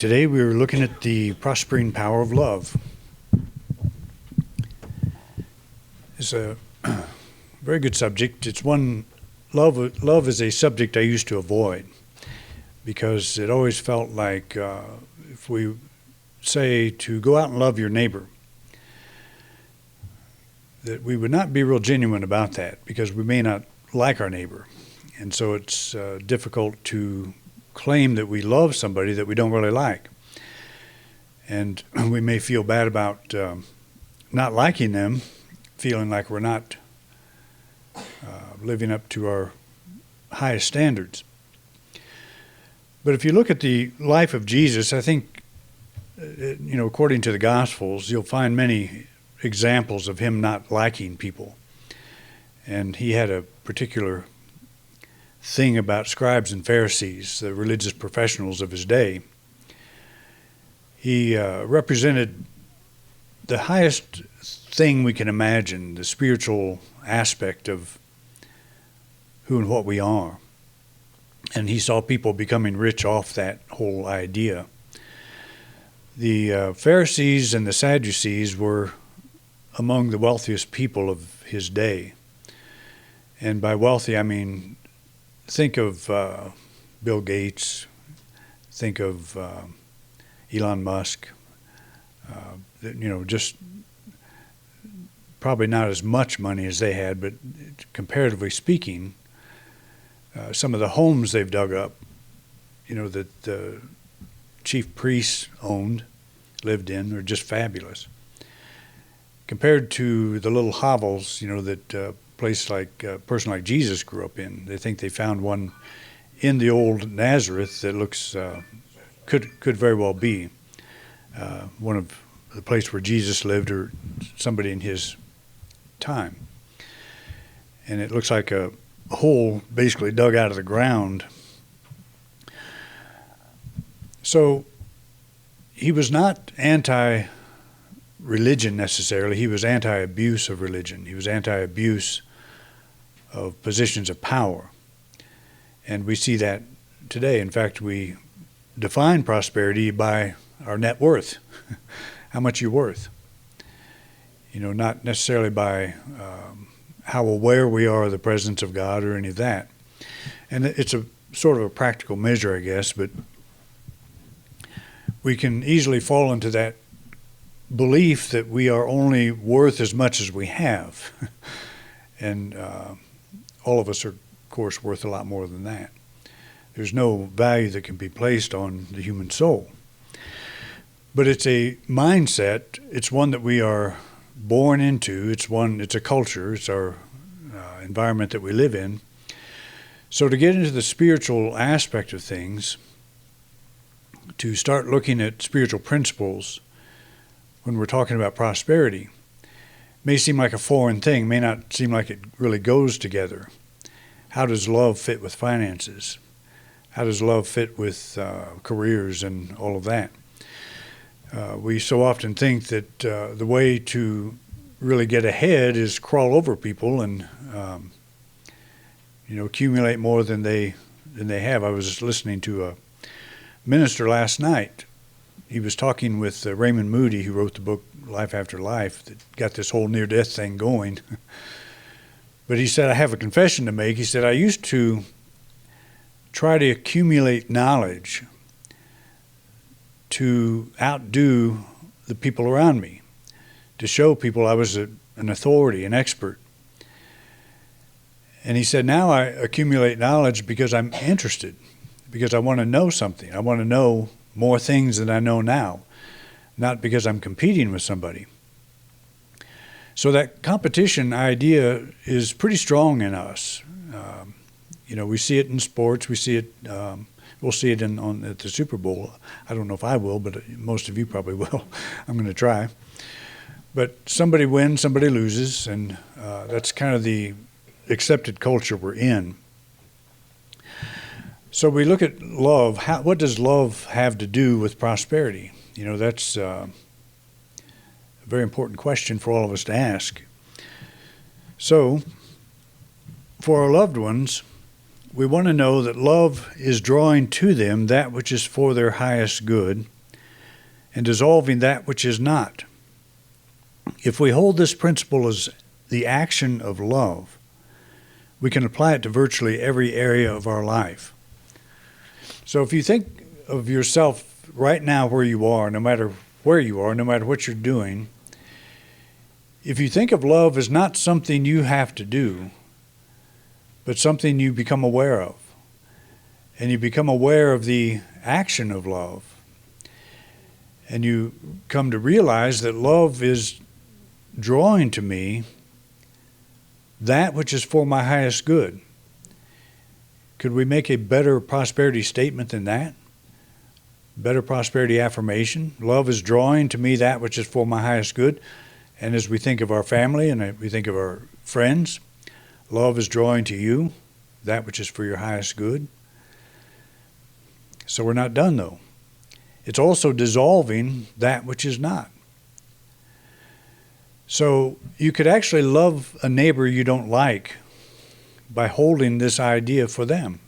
Today we are looking at the prospering power of love. It's a very good subject. It's one, love is a subject I used to avoid because it always felt like if we say to go out and love your neighbor, that we would not be real genuine about that because we may not like our neighbor. And so it's difficult to claim that we love somebody that we don't really like. And we may feel bad about not liking them, feeling like we're not living up to our highest standards. But if you look at the life of Jesus, I think, according to the Gospels, you'll find many examples of him not liking people. And he had a particular thing about scribes and Pharisees, the religious professionals of his day. He represented the highest thing we can imagine, the spiritual aspect of who and what we are. And he saw people becoming rich off that whole idea. The Pharisees and the Sadducees were among the wealthiest people of his day. And by wealthy, I mean, think of Bill Gates, think of Elon Musk, just probably not as much money as they had, but comparatively speaking, some of the homes they've dug up, that the chief priests owned, lived in, are just fabulous. Compared to the little hovels, that a person like Jesus grew up in. They think they found one in the old Nazareth that looks, could very well be one of the place where Jesus lived or somebody in his time. And it looks like a hole basically dug out of the ground. So he was not anti-religion necessarily. He was anti-abuse of religion. He was anti-abuse of positions of power. And we see that today. In fact, we define prosperity by our net worth, how much you're worth. Not necessarily by how aware we are of the presence of God or any of that. And it's a sort of a practical measure, I guess, but we can easily fall into that belief that we are only worth as much as we have. And all of us are, of course, worth a lot more than that. There's no value that can be placed on the human soul. But it's a mindset. It's one that we are born into. It's a culture. It's our environment that we live in. So to get into the spiritual aspect of things, to start looking at spiritual principles when we're talking about prosperity, may seem like a foreign thing, may not seem like it really goes together. How does love fit with finances? How does love fit with careers and all of that? We so often think that the way to really get ahead is crawl over people and accumulate more than they have. I was just listening to a minister last night. He was talking with Raymond Moody, who wrote the book Life After Life, that got this whole near-death thing going. But he said, I have a confession to make. He said, I used to try to accumulate knowledge to outdo the people around me, to show people I was an authority, an expert. And he said, now I accumulate knowledge because I'm interested, because I want to know something. I want to know more things than I know now, not because I'm competing with somebody. So that competition idea is pretty strong in us. We see it in sports. We see it. We'll see it at the Super Bowl. I don't know if I will, but most of you probably will. I'm going to try. But somebody wins, somebody loses, and that's kind of the accepted culture we're in. So we look at love. What does love have to do with prosperity? That's a very important question for all of us to ask. So, for our loved ones, we want to know that love is drawing to them that which is for their highest good and dissolving that which is not. If we hold this principle as the action of love, we can apply it to virtually every area of our life. So if you think of yourself right now where you are, no matter where you are, no matter what you're doing, if you think of love as not something you have to do, but something you become aware of, and you become aware of the action of love, and you come to realize that love is drawing to me that which is for my highest good. Could we make a better prosperity statement than that? Better prosperity affirmation? Love is drawing to me that which is for my highest good. And as we think of our family and we think of our friends, love is drawing to you that which is for your highest good. So we're not done, though. It's also dissolving that which is not. So you could actually love a neighbor you don't like by holding this idea for them.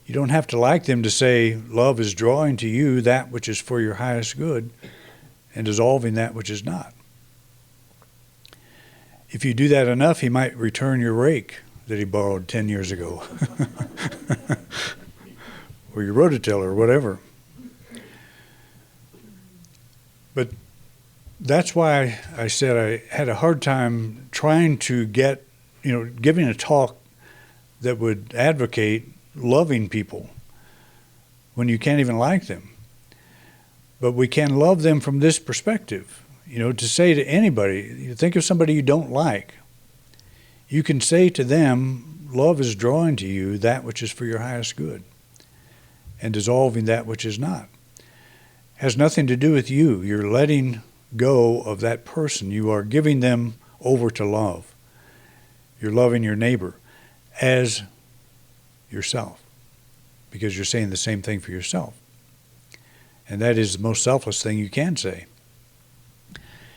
You don't have to like them to say love is drawing to you that which is for your highest good and dissolving that which is not. If you do that enough, he might return your rake that he borrowed 10 years ago. Or your rototiller or whatever. But that's why I said I had a hard time trying to get, giving a talk that would advocate loving people when you can't even like them. But we can love them from this perspective. To say to anybody, think of somebody you don't like, you can say to them, love is drawing to you that which is for your highest good and dissolving that which is not. Has nothing to do with you. You're letting go of that person. You are giving them over to love. You're loving your neighbor as yourself because you're saying the same thing for yourself. And that is the most selfless thing you can say.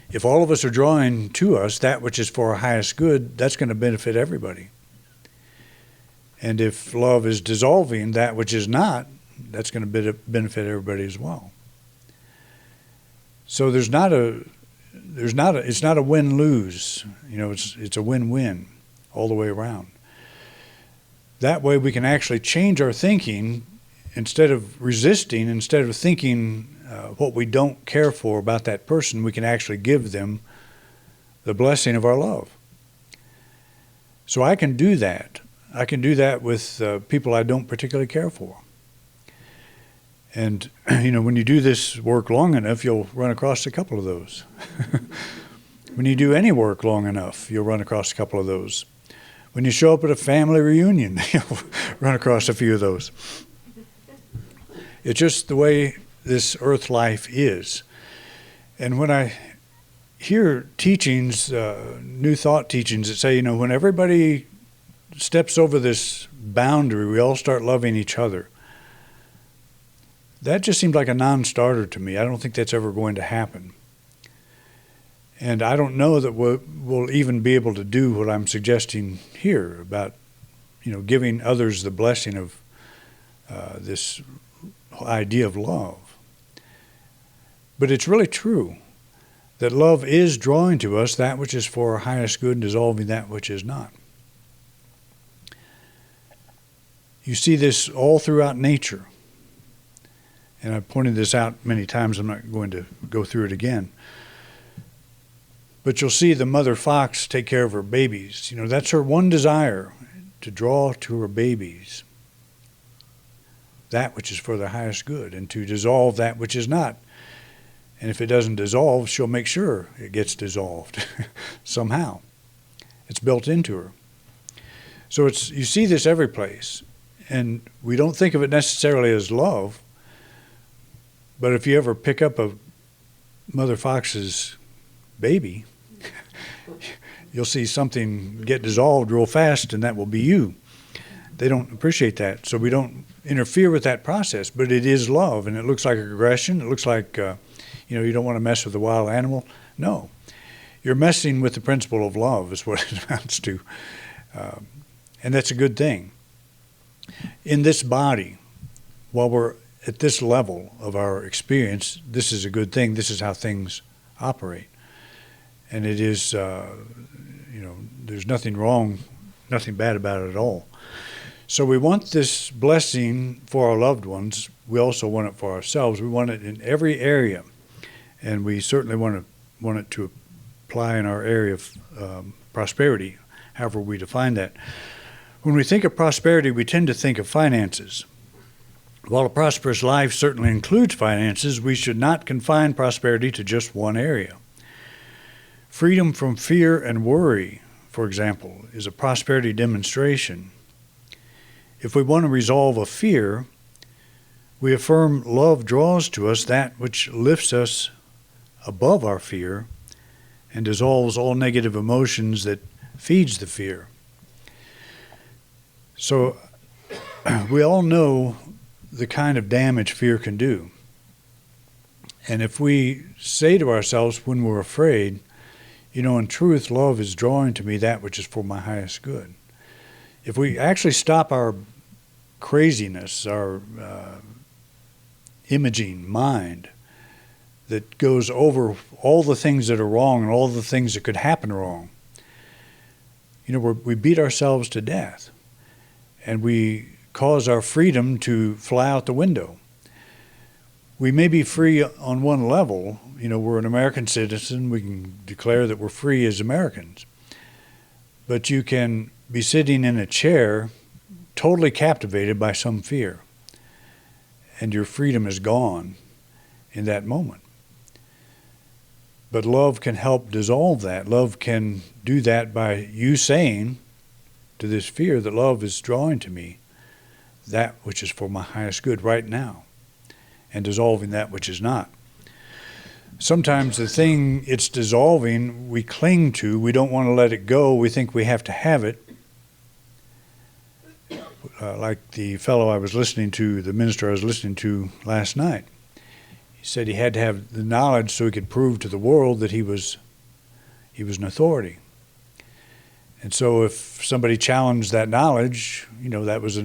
If all of us are drawing to us that which is for our highest good, that's going to benefit everybody. And if love is dissolving that which is not, that's going to benefit everybody as well. So it's not a win-lose. It's a win-win all the way around. That way we can actually change our thinking instead of resisting, instead of thinking what we don't care for about that person, we can actually give them the blessing of our love. So I can do that. I can do that with people I don't particularly care for. And, when you do this work long enough, you'll run across a couple of those. When you do any work long enough, you'll run across a couple of those. When you show up at a family reunion, you'll run across a few of those. It's just the way this earth life is. And when I hear teachings, new thought teachings that say, when everybody steps over this boundary, we all start loving each other. That just seems like a non-starter to me. I don't think that's ever going to happen. And I don't know that we'll even be able to do what I'm suggesting here about, giving others the blessing of this idea of love. But it's really true that love is drawing to us that which is for our highest good and dissolving that which is not. You see this all throughout nature. And I've pointed this out many times. I'm not going to go through it again. But you'll see the mother fox take care of her babies. That's her one desire, to draw to her babies that which is for their highest good and to dissolve that which is not. And if it doesn't dissolve, she'll make sure it gets dissolved somehow. It's built into her. So you see this every place. And we don't think of it necessarily as love. But if you ever pick up a mother fox's baby, you'll see something get dissolved real fast, and that will be you. They don't appreciate that, so we don't interfere with that process. But it is love, and it looks like aggression. It looks like, you don't want to mess with a wild animal. No. You're messing with the principle of love is what it amounts to. And that's a good thing. In this body, while we're at this level of our experience, this is a good thing. This is how things operate. And it is, there's nothing wrong, nothing bad about it at all. So we want this blessing for our loved ones. We also want it for ourselves. We want it in every area. And we certainly want it to apply in our area of prosperity, however we define that. When we think of prosperity, we tend to think of finances. While a prosperous life certainly includes finances, we should not confine prosperity to just one area. Freedom from fear and worry, for example, is a prosperity demonstration. If we want to resolve a fear, we affirm love draws to us that which lifts us above our fear and dissolves all negative emotions that feeds the fear. So we all know the kind of damage fear can do. And if we say to ourselves when we're afraid, in truth, love is drawing to me that which is for my highest good. If we actually stop our craziness, our imaging mind that goes over all the things that are wrong and all the things that could happen wrong, we beat ourselves to death. And we cause our freedom to fly out the window. We may be free on one level. We're an American citizen. We can declare that we're free as Americans. But you can be sitting in a chair totally captivated by some fear. And your freedom is gone in that moment. But love can help dissolve that. Love can do that by you saying to this fear that love is drawing to me that which is for my highest good right now, and dissolving that which is not. Sometimes the thing it's dissolving, we cling to, we don't want to let it go, we think we have to have it. Like the fellow I was listening to, the minister I was listening to last night. He said he had to have the knowledge so he could prove to the world that he was an authority. And so if somebody challenged that knowledge, that was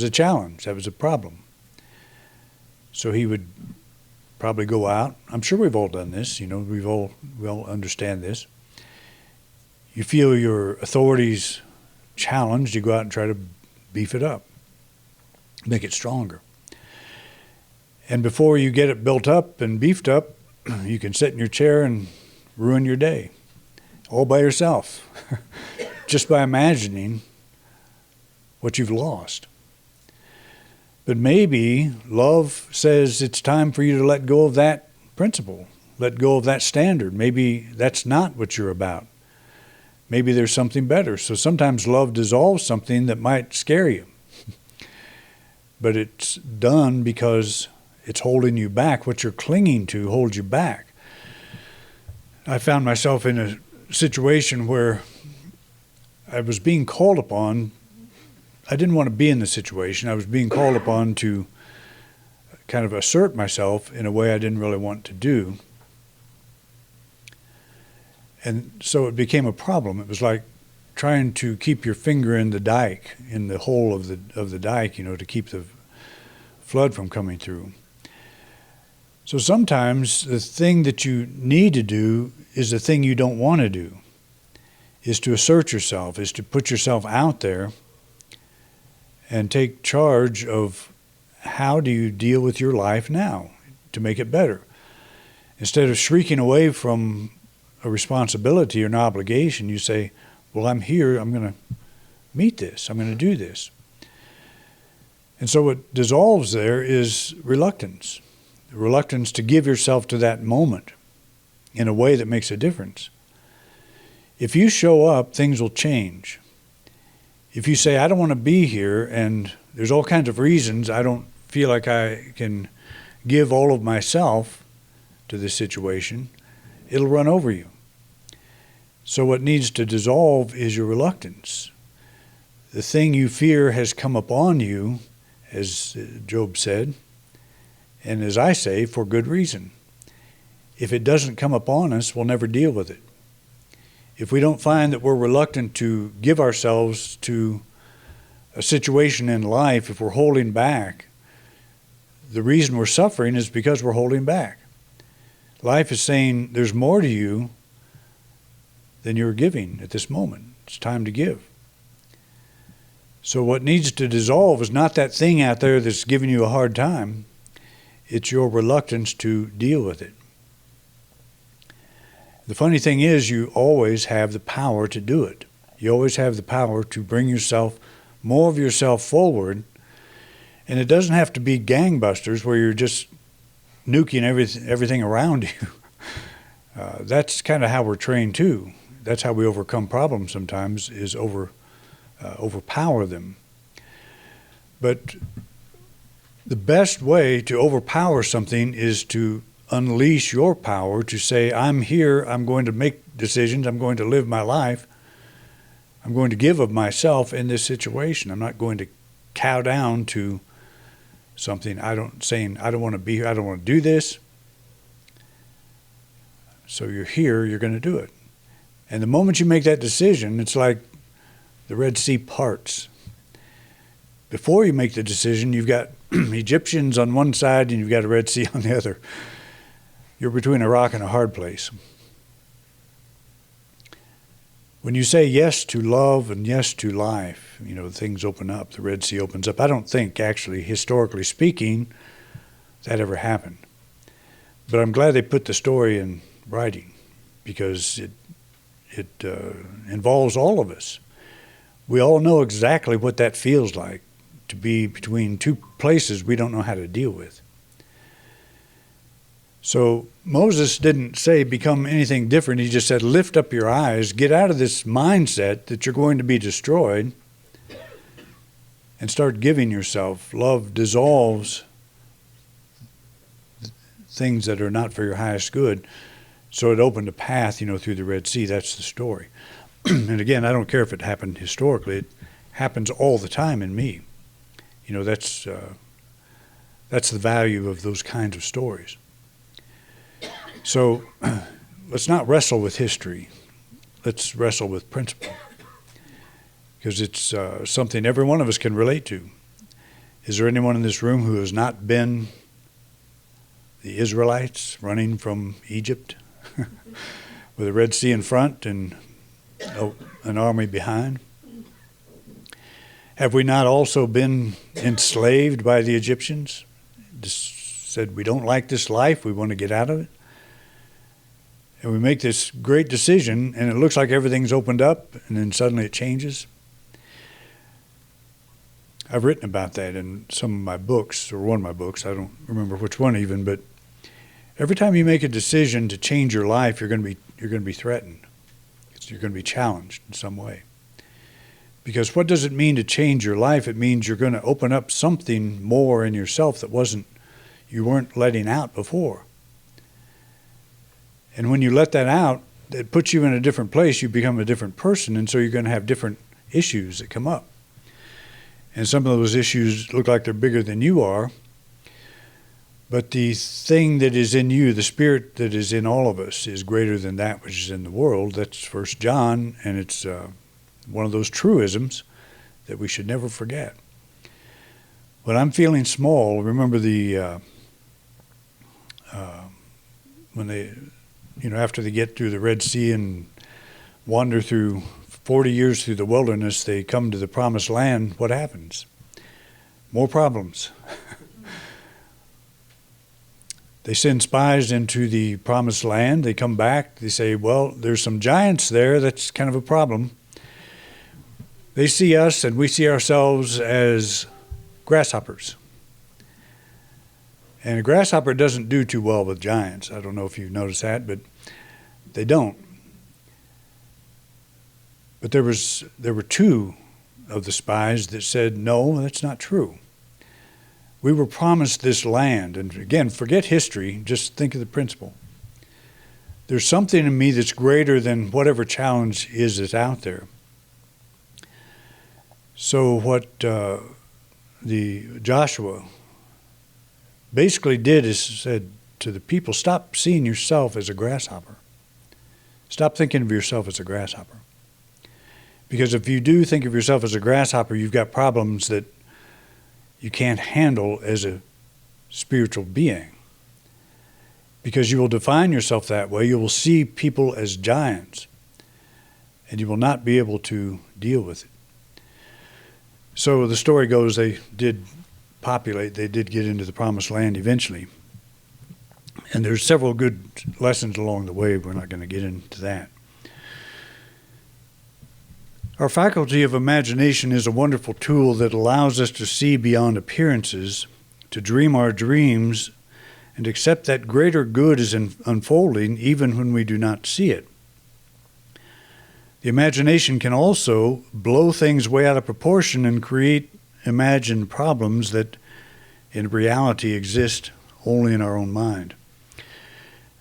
a challenge, that was a problem. So he would probably go out. I'm sure we've all done this, we all understand this. You feel your authority's challenged, you go out and try to beef it up, make it stronger. And before you get it built up and beefed up, you can sit in your chair and ruin your day all by yourself. Just by imagining what you've lost. But maybe love says it's time for you to let go of that principle, let go of that standard. Maybe that's not what you're about. Maybe there's something better. So sometimes love dissolves something that might scare you. But it's done because it's holding you back. What you're clinging to holds you back. I found myself in a situation where I was being called upon. I didn't want to be in the situation. I was being called upon to kind of assert myself in a way I didn't really want to do. And so it became a problem. It was like trying to keep your finger in the dike, in the hole of the dike, to keep the flood from coming through. So sometimes the thing that you need to do is the thing you don't want to do. Is to assert yourself, is to put yourself out there and take charge of how do you deal with your life now to make it better. Instead of shrieking away from a responsibility or an obligation, you say, well, I'm here, I'm going to meet this, I'm going to do this. And so what dissolves there is reluctance. The reluctance to give yourself to that moment in a way that makes a difference. If you show up, things will change. If you say, I don't want to be here, and there's all kinds of reasons I don't feel like I can give all of myself to this situation, it'll run over you. So what needs to dissolve is your reluctance. The thing you fear has come upon you, as Job said, and as I say, for good reason. If it doesn't come upon us, we'll never deal with it. If we don't find that we're reluctant to give ourselves to a situation in life, if we're holding back, the reason we're suffering is because we're holding back. Life is saying there's more to you than you're giving at this moment. It's time to give. So what needs to dissolve is not that thing out there that's giving you a hard time. It's your reluctance to deal with it. The funny thing is, you always have the power to do it. You always have the power to bring yourself, more of yourself forward. And it doesn't have to be gangbusters where you're just nuking everything around you. That's kind of how we're trained too. That's how we overcome problems sometimes, is overpower them. But the best way to overpower something is to unleash your power, to say, I'm here, I'm going to make decisions, I'm going to live my life, I'm going to give of myself in this situation. I'm not going to cow down to something saying I don't want to be here, I don't want to do this. So you're here, you're going to do it. And the moment you make that decision, it's like the Red Sea parts. Before you make the decision, you've got Egyptians on one side and you've got a Red Sea on the other. You're between a rock and a hard place. When you say yes to love and yes to life, things open up, the Red Sea opens up. I don't think, actually, historically speaking, that ever happened. But I'm glad they put the story in writing, because it involves all of us. We all know exactly what that feels like, to be between two places we don't know how to deal with. So Moses didn't say become anything different. He just said lift up your eyes, get out of this mindset that you're going to be destroyed, and start giving yourself. Love dissolves things that are not for your highest good. So it opened a path, through the Red Sea. That's the story. And again, I don't care if it happened historically. It happens all the time in me. That's the value of those kinds of stories. So let's not wrestle with history. Let's wrestle with principle, because it's something every one of us can relate to. Is there anyone in this room who has not been the Israelites running from Egypt with a Red Sea in front and an army behind? Have we not also been enslaved by the Egyptians? Just said, we don't like this life, we want to get out of it. And we make this great decision, and it looks like everything's opened up, and then suddenly it changes. I've written about that in some of my books, or one of my books. I don't remember which one even, but every time you make a decision to change your life, you're going to be threatened. You're going to be challenged in some way. Because what does it mean to change your life? It means you're going to open up something more in yourself that you weren't letting out before. And when you let that out, it puts you in a different place. You become a different person, and so you're going to have different issues that come up. And some of those issues look like they're bigger than you are. But the thing that is in you, the spirit that is in all of us, is greater than that which is in the world. That's 1 John, and it's one of those truisms that we should never forget. When I'm feeling small, remember when they, after they get through the Red Sea and wander through 40 years through the wilderness, they come to the promised land. What happens? More problems. They send spies into the promised land. They come back. They say, well, there's some giants there. That's kind of a problem. They see us, and we see ourselves as grasshoppers. And a grasshopper doesn't do too well with giants. I don't know if you've noticed that, but they don't. But there were two of the spies that said, no, that's not true. We were promised this land. And again, forget history. Just think of the principle. There's something in me that's greater than whatever challenge is that's out there. So what the Joshua basically did is said to the people, stop seeing yourself as a grasshopper. Stop thinking of yourself as a grasshopper. Because if you do think of yourself as a grasshopper, you've got problems that you can't handle as a spiritual being. Because you will define yourself that way, you will see people as giants, and you will not be able to deal with it. So the story goes they did get into the promised land eventually. And there's several good lessons along the way. We're not going to get into that. Our faculty of imagination is a wonderful tool that allows us to see beyond appearances, to dream our dreams, and accept that greater good is unfolding even when we do not see it. The imagination can also blow things way out of proportion and create imagined problems that in reality exist only in our own mind.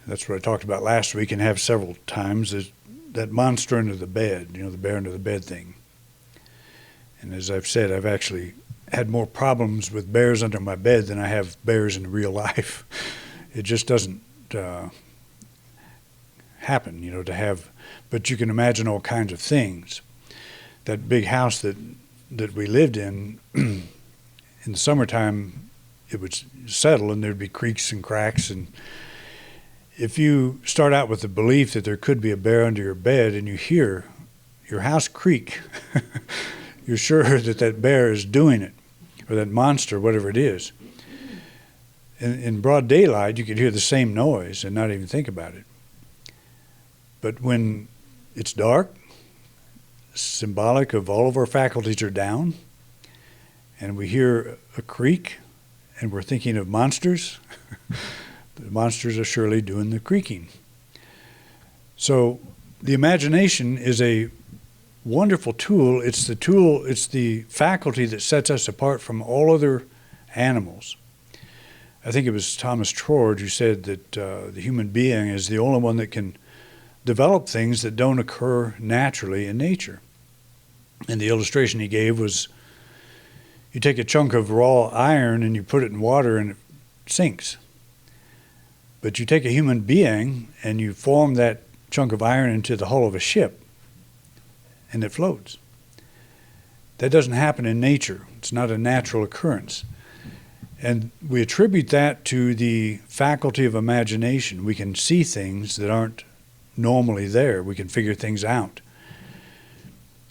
That's what I talked about last week and have several times, is that monster under the bed, the bear under the bed thing. And as I've said, I've actually had more problems with bears under my bed than I have bears in real life. It just doesn't happen, to have, but you can imagine all kinds of things. That big house that we lived in the summertime, it would settle and there'd be creaks and cracks. And if you start out with the belief that there could be a bear under your bed and you hear your house creak, you're sure that bear is doing it, or that monster, whatever it is. In broad daylight, you could hear the same noise and not even think about it. But when it's dark, symbolic of all of our faculties are down, and we hear a creak, and we're thinking of monsters, the monsters are surely doing the creaking. So the imagination is a wonderful tool. It's the faculty that sets us apart from all other animals. I think it was Thomas Trord who said that the human being is the only one that can develop things that don't occur naturally in nature. And the illustration he gave was, you take a chunk of raw iron and you put it in water and it sinks. But you take a human being and you form that chunk of iron into the hull of a ship and it floats. That doesn't happen in nature. It's not a natural occurrence. And we attribute that to the faculty of imagination. We can see things that aren't normally there. We can figure things out.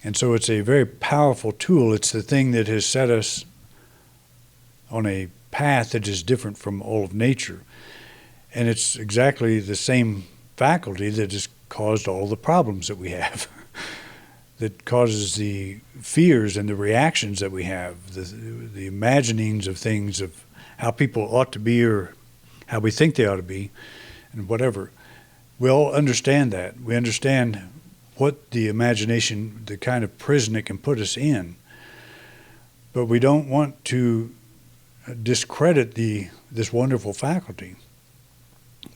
And so it's a very powerful tool. It's the thing that has set us on a path that is different from all of nature. And it's exactly the same faculty that has caused all the problems that we have, that causes the fears and the reactions that we have, the imaginings of things, of how people ought to be or how we think they ought to be, and whatever. We all understand that. We understand what the imagination, the kind of prison it can put us in. But we don't want to discredit this wonderful faculty.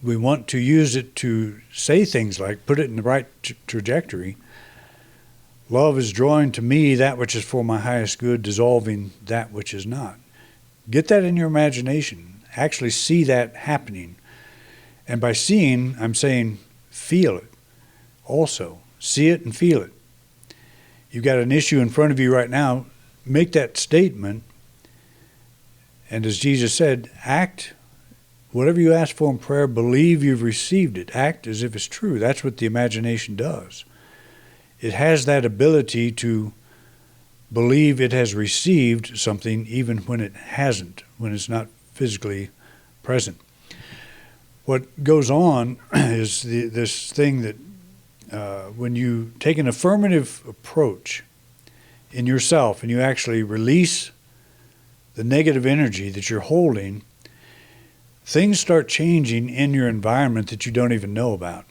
We want to use it to say things like, put it in the right trajectory. Love is drawing to me that which is for my highest good, dissolving that which is not. Get that in your imagination. Actually see that happening. And by seeing, I'm saying feel it also. See it and feel it. You've got an issue in front of you right now. Make that statement. And as Jesus said, act. Whatever you ask for in prayer, believe you've received it. Act as if it's true. That's what the imagination does. It has that ability to believe it has received something even when it hasn't, when it's not physically present. What goes on is this thing that when you take an affirmative approach in yourself and you actually release the negative energy that you're holding, things start changing in your environment that you don't even know about.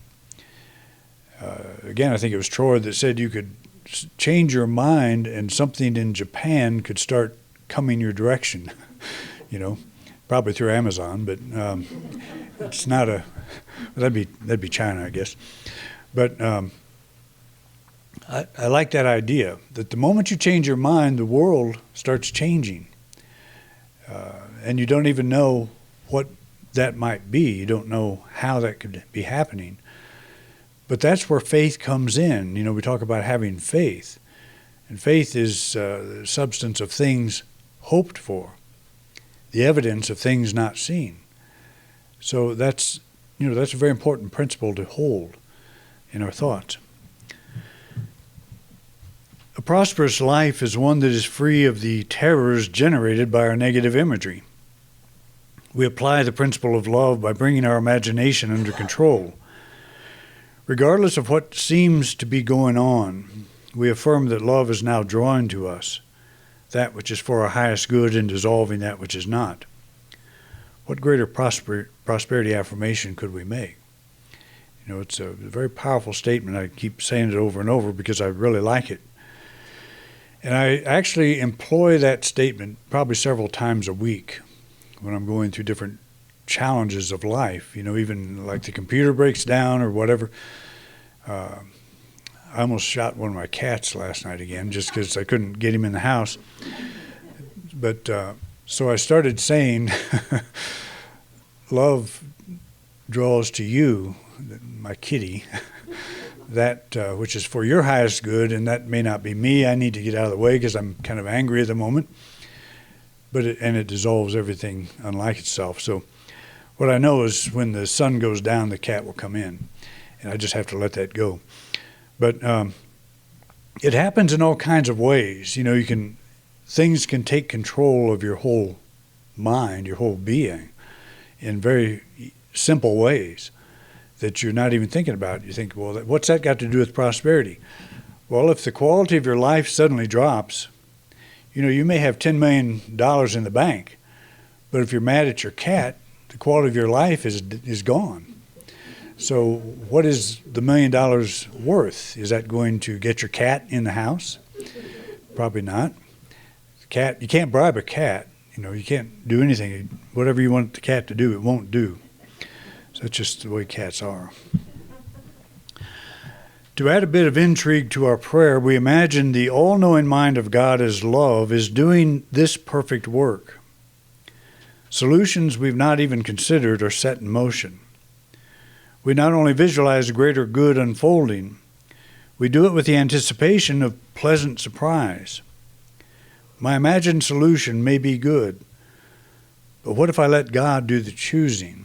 Again, I think it was Troy that said you could change your mind and something in Japan could start coming your direction, probably through Amazon, but it's not that'd be China, I guess. But I like that idea, that the moment you change your mind, the world starts changing. And you don't even know what that might be. You don't know how that could be happening. But that's where faith comes in. We talk about having faith. And faith is the substance of things hoped for, the evidence of things not seen. So that's a very important principle to hold in our thoughts. A prosperous life is one that is free of the terrors generated by our negative imagery. We apply the principle of love by bringing our imagination under control. Regardless of what seems to be going on, we affirm that love is now drawing to us that which is for our highest good and dissolving that which is not. What greater prosperity affirmation could we make? It's a very powerful statement. I keep saying it over and over because I really like it. And I actually employ that statement probably several times a week when I'm going through different challenges of life, even like the computer breaks down or whatever. I almost shot one of my cats last night again just because I couldn't get him in the house. But so I started saying, love draws to you, my kitty, that which is for your highest good, and that may not be me. I need to get out of the way because I'm kind of angry at the moment. But it dissolves everything unlike itself. So what I know is when the sun goes down, the cat will come in, and I just have to let that go. But it happens in all kinds of ways. Things can take control of your whole mind, your whole being, in very simple ways that you're not even thinking about. You think, well, what's that got to do with prosperity? Well, if the quality of your life suddenly drops, you may have $10 million in the bank, but if you're mad at your cat, the quality of your life is gone. So what is the $1 million worth? Is that going to get your cat in the house? Probably not. Cat, you can't bribe a cat. You can't do anything. Whatever you want the cat to do, it won't do. So that's just the way cats are. To add a bit of intrigue to our prayer, we imagine the all-knowing mind of God as love is doing this perfect work. Solutions we've not even considered are set in motion. We not only visualize greater good unfolding, we do it with the anticipation of pleasant surprise. My imagined solution may be good, but what if I let God do the choosing?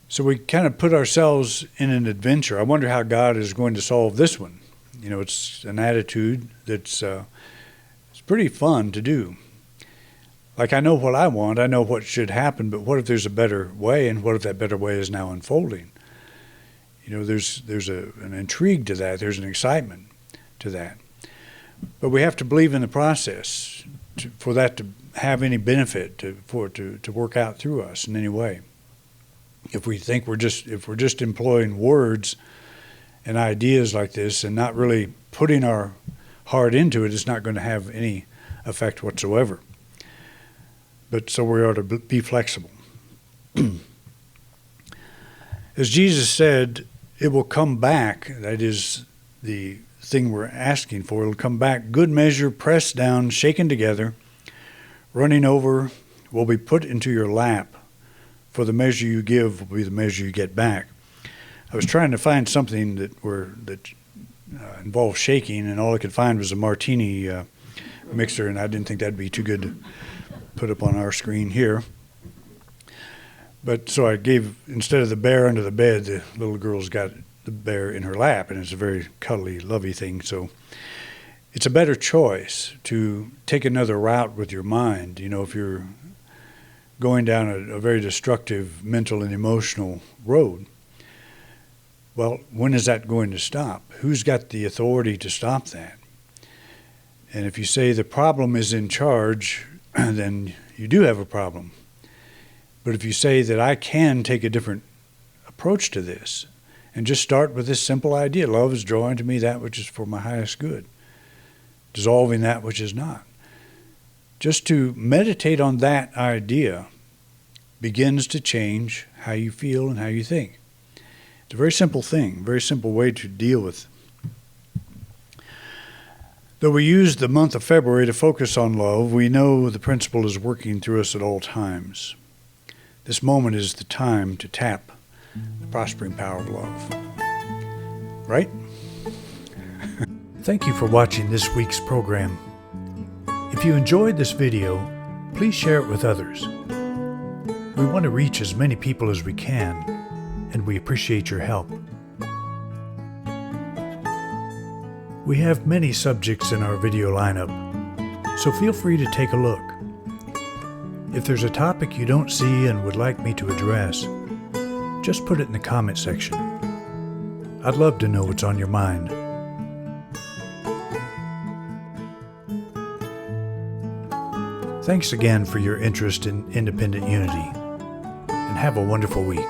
So we kind of put ourselves in an adventure. I wonder how God is going to solve this one. It's an attitude that's it's pretty fun to do. Like, I know what I want, I know what should happen, but what if there's a better way, and what if that better way is now unfolding? There's an intrigue to that. There's an excitement to that. But we have to believe in the process for that to have any benefit, for it to work out through us in any way. If we think we're just employing words and ideas like this and not really putting our heart into it, it's not going to have any effect whatsoever. But so we ought to be flexible. As Jesus said, it will come back. That is the thing we're asking for. It'll come back, good measure, pressed down, shaken together, running over, will be put into your lap. For the measure you give will be the measure you get back. I was trying to find something that involved shaking, and all I could find was a martini mixer, and I didn't think that'd be too good to put up on our screen here. But so I gave, instead of the bear under the bed, the little girl's got the bear in her lap, and it's a very cuddly, lovey thing. So it's a better choice to take another route with your mind. If you're going down a very destructive mental and emotional road, well, when is that going to stop? Who's got the authority to stop that? And if you say the problem is in charge, then you do have a problem. But if you say that I can take a different approach to this and just start with this simple idea, love is drawing to me that which is for my highest good, dissolving that which is not. Just to meditate on that idea begins to change how you feel and how you think. It's a very simple thing, very simple way to deal with. Though we use the month of February to focus on love, we know the principle is working through us at all times. This moment is the time to tap the prospering power of love. Right? Thank you for watching this week's program. If you enjoyed this video, Please share it with others. We want to reach as many people as we can, and we appreciate your help. We have many subjects in our video lineup, so feel free to take a look. If there's a topic you don't see and would like me to address, just put it in the comment section. I'd love to know what's on your mind. Thanks again for your interest in independent unity, and have a wonderful week.